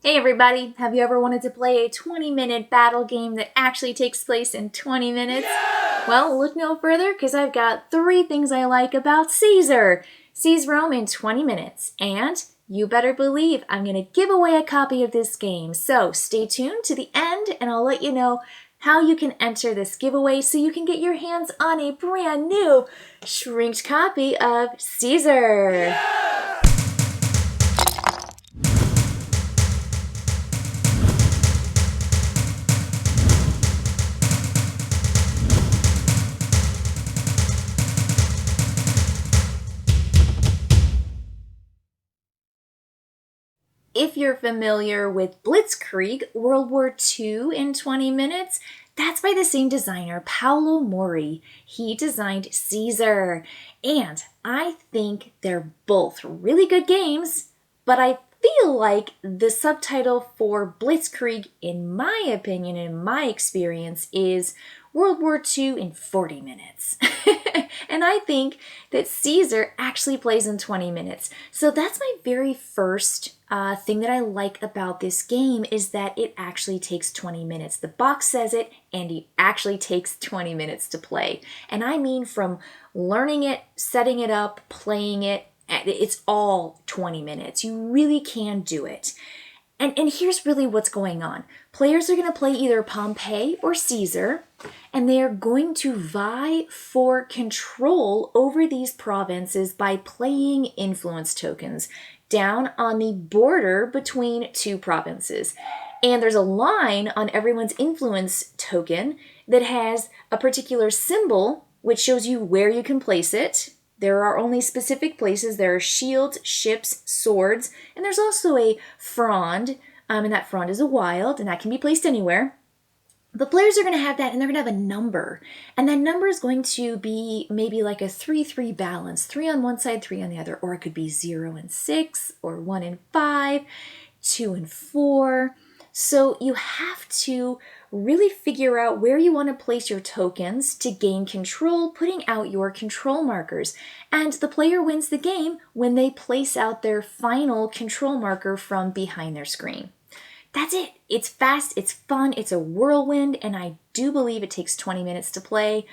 Hey everybody, have you ever wanted to play a 20-minute battle game that actually takes place in 20 minutes? Yeah! Well, look no further because I've got 3 things I like about Caesar. Seize Rome in 20 minutes, and you better believe I'm going to give away a copy of this game. So stay tuned to the end and I'll let you know how you can enter this giveaway so you can get your hands on a brand new shrinked copy of Caesar. Yeah! If you're familiar with Blitzkrieg, World War II in 20 minutes, that's by the same designer, Paolo Mori. He designed Caesar. And I think they're both really good games, but I feel like the subtitle for Blitzkrieg, in my opinion, in my experience, is World War II in 40 minutes. And I think that Caesar actually plays in 20 minutes. So that's my very first thing that I like about this game is that it actually takes 20 minutes. The box says it, and it actually takes 20 minutes to play. And I mean from learning it, setting it up, playing it, it's all 20 minutes. You really can do it. And here's really what's going on. Players are going to play either Pompey or Caesar, and they are going to vie for control over these provinces by playing influence tokens down on the border between 2 provinces. And there's a line on everyone's influence token that has a particular symbol which shows you where you can place it. There are only specific places. There are shields, ships, swords, and there's also a frond, and that frond is a wild, and that can be placed anywhere. The players are going to have that, and they're going to have a number, and that number is going to be maybe like a 3-3 balance, 3 on one side, 3 on the other, or it could be 0 and 6, or 1 and 5, 2 and 4. So you have to really figure out where you want to place your tokens to gain control, putting out your control markers. And the player wins the game when they place out their final control marker from behind their screen. That's it. It's fast, it's fun, it's a whirlwind, and I do believe it takes 20 minutes to play.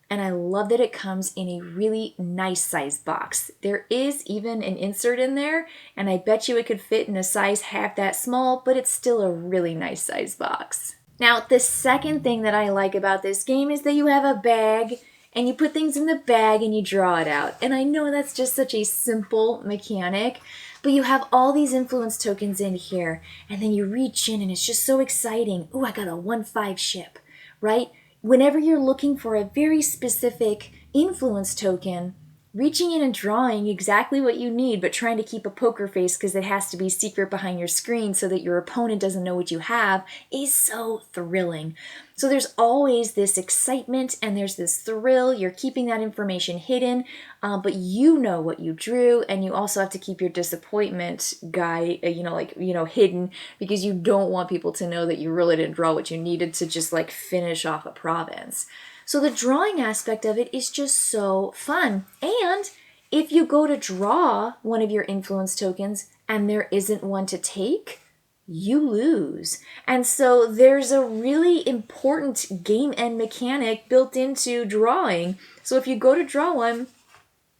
And I love that it comes in a really nice size box. There is even an insert in there, and I bet you it could fit in a size half that small, but it's still a really nice size box. Now, the second thing that I like about this game is that you have a bag, and you put things in the bag and you draw it out. And I know that's just such a simple mechanic, but you have all these influence tokens in here, and then you reach in and it's just so exciting. Ooh, I got a 1-5 ship, right? Whenever you're looking for a very specific influence token, reaching in and drawing exactly what you need, but trying to keep a poker face because it has to be secret behind your screen so that your opponent doesn't know what you have is so thrilling. So there's always this excitement and there's this thrill. You're keeping that information hidden, but you know what you drew, and you also have to keep your disappointment hidden because you don't want people to know that you really didn't draw what you needed to just like finish off a province. So the drawing aspect of it is just so fun. And if you go to draw one of your influence tokens and there isn't one to take, you lose. And so there's a really important game end mechanic built into drawing. So if you go to draw one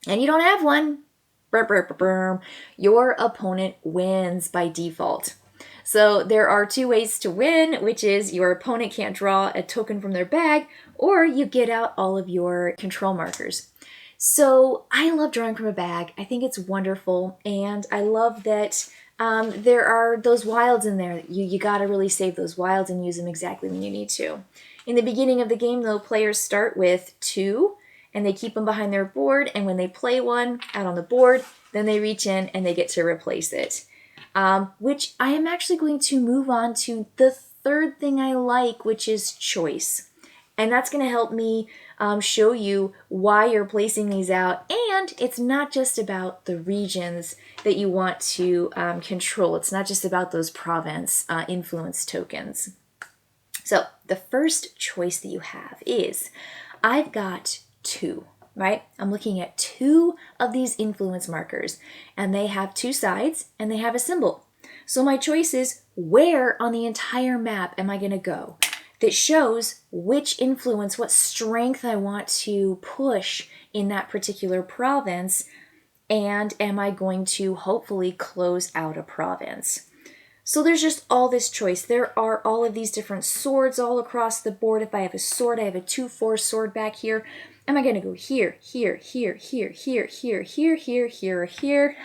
and you don't have one, your opponent wins by default. So there are 2 ways to win, which is your opponent can't draw a token from their bag, or you get out all of your control markers. So I love drawing from a bag. I think it's wonderful, and I love that there are those wilds in there. You gotta really save those wilds and use them exactly when you need to. In the beginning of the game, though, players start with 2, and they keep them behind their board, and when they play one out on the board, then they reach in and they get to replace it. Which I am actually going to move on to the third thing I like, which is choice. And that's going to help me show you why you're placing these out. And it's not just about the regions that you want to control. It's not just about those province influence tokens. So the first choice that you have is, I've got 2. Right? I'm looking at 2 of these influence markers, and they have 2 sides and they have a symbol. So my choice is, where on the entire map am I going to go? That shows which influence, what strength I want to push in that particular province, and am I going to hopefully close out a province. So there's just all this choice. There are all of these different swords all across the board. If I have a sword, I have a 2/4 sword back here. Am I going to go here, here, here, here, here, here, here, here, here, here,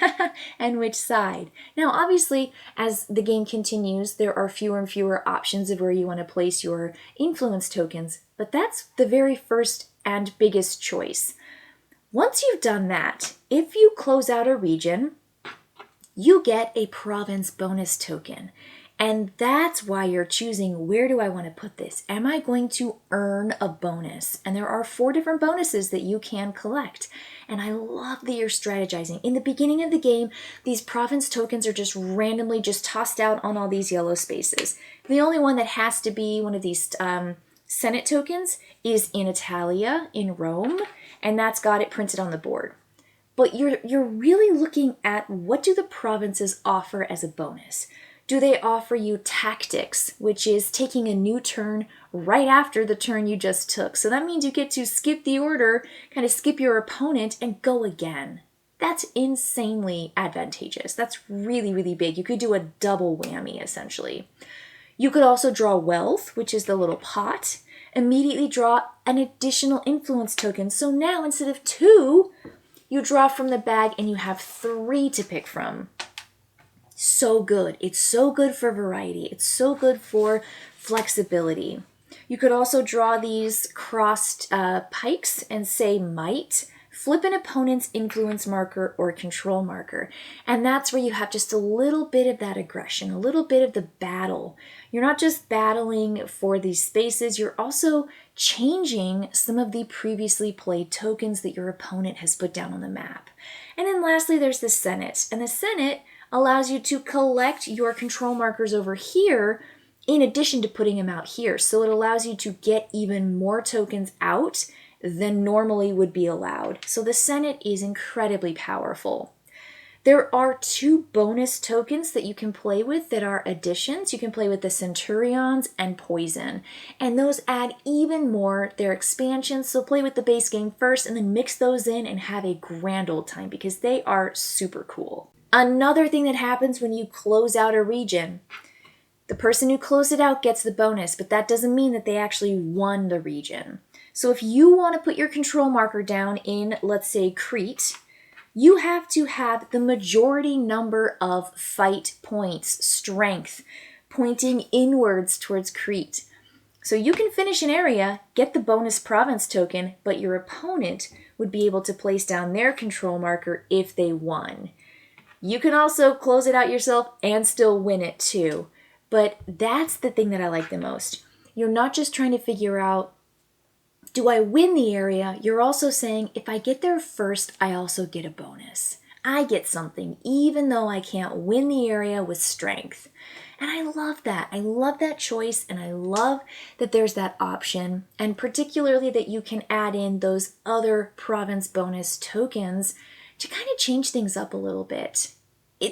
and which side? Now, obviously, as the game continues, there are fewer and fewer options of where you want to place your influence tokens, but that's the very first and biggest choice. Once you've done that, if you close out a region, you get a province bonus token. And that's why you're choosing, where do I want to put this? Am I going to earn a bonus? And there are 4 different bonuses that you can collect. And I love that you're strategizing. In the beginning of the game, these province tokens are just randomly just tossed out on all these yellow spaces. The only one that has to be one of these Senate tokens is in Italia, in Rome, and that's got it printed on the board. But you're really looking at, what do the provinces offer as a bonus? Do they offer you tactics, which is taking a new turn right after the turn you just took? So that means you get to skip the order, kind of skip your opponent, and go again. That's insanely advantageous. That's really, really big. You could do a double whammy, essentially. You could also draw wealth, which is the little pot. Immediately draw an additional influence token. So now, instead of 2, you draw from the bag and you have 3 to pick from. So good. It's so good for variety. It's so good for flexibility. You could also draw these crossed pikes and say might. Flip an opponent's influence marker or control marker. And that's where you have just a little bit of that aggression, a little bit of the battle. You're not just battling for these spaces, you're also changing some of the previously played tokens that your opponent has put down on the map. And then lastly, there's the Senate. And the Senate allows you to collect your control markers over here in addition to putting them out here. So it allows you to get even more tokens out than normally would be allowed. So the Senate is incredibly powerful. There are 2 bonus tokens that you can play with that are additions. You can play with the Centurions and Poison, and those add even more. They're expansions, so play with the base game first and then mix those in and have a grand old time because they are super cool. Another thing that happens when you close out a region, the person who closed it out gets the bonus, but that doesn't mean that they actually won the region. So if you want to put your control marker down in, let's say, Crete, you have to have the majority number of fight points, strength, pointing inwards towards Crete. So you can finish an area, get the bonus province token, but your opponent would be able to place down their control marker if they won. You can also close it out yourself and still win it too. But that's the thing that I like the most. You're not just trying to figure out, do I win the area? You're also saying, if I get there first, I also get a bonus. I get something, even though I can't win the area with strength. And I love that. I love that choice, and I love that there's that option, and particularly that you can add in those other province bonus tokens to kind of change things up a little bit.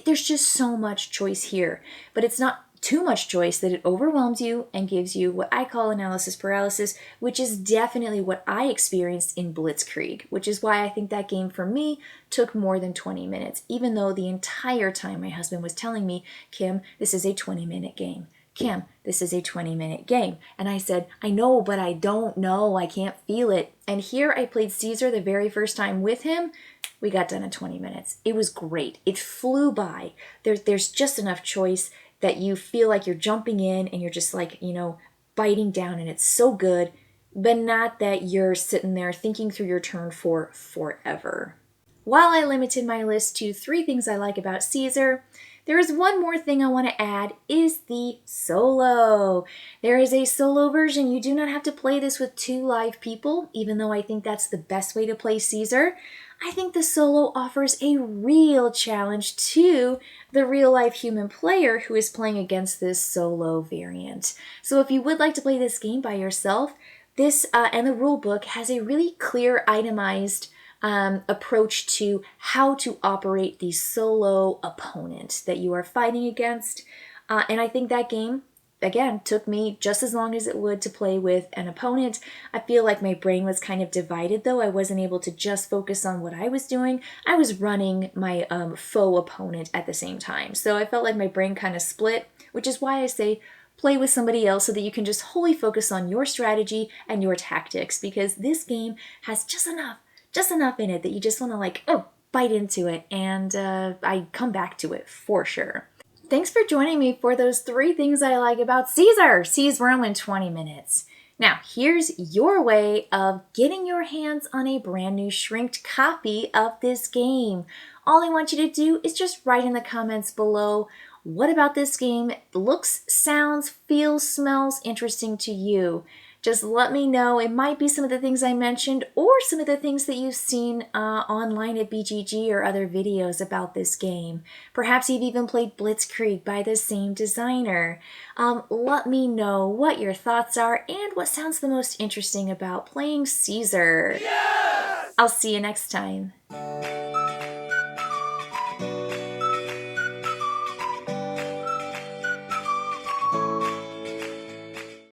There's just so much choice here, but it's not too much choice that it overwhelms you and gives you what I call analysis paralysis, which is definitely what I experienced in Blitzkrieg, which is why I think that game for me took more than 20 minutes, even though the entire time my husband was telling me, Kim, this is a 20-minute game. Kim, this is a 20-minute game. And I said, I know, but I don't know. I can't feel it. And here I played Caesar the very first time with him. We got done in 20 minutes. It was great. It flew by. There's just enough choice that you feel like you're jumping in and you're just like, biting down, and it's so good, but not that you're sitting there thinking through your turn for forever. While I limited my list to 3 things I like about Caesar, there is one more thing I want to add, is the solo. There is a solo version. You do not have to play this with 2 live people, even though I think that's the best way to play Caesar. I think the solo offers a real challenge to the real-life human player who is playing against this solo variant. So if you would like to play this game by yourself, this and the rule book has a really clear itemized approach to how to operate the solo opponent that you are fighting against. And I think that game, again, took me just as long as it would to play with an opponent. I feel like my brain was kind of divided though. I wasn't able to just focus on what I was doing. I was running my faux opponent at the same time. So I felt like my brain kind of split, which is why I say play with somebody else so that you can just wholly focus on your strategy and your tactics, because this game has just enough in it that you just want to bite into it, and I come back to it for sure. Thanks for joining me for those 3 things I like about Caesar. Seize Rome in 20 minutes. Now, here's your way of getting your hands on a brand new shrinked copy of this game. All I want you to do is just write in the comments below what about this game looks, sounds, feels, smells interesting to you. Just let me know. It might be some of the things I mentioned or some of the things that you've seen online at BGG or other videos about this game. Perhaps you've even played Blitzkrieg by the same designer. Let me know what your thoughts are and what sounds the most interesting about playing Caesar. Yes! I'll see you next time.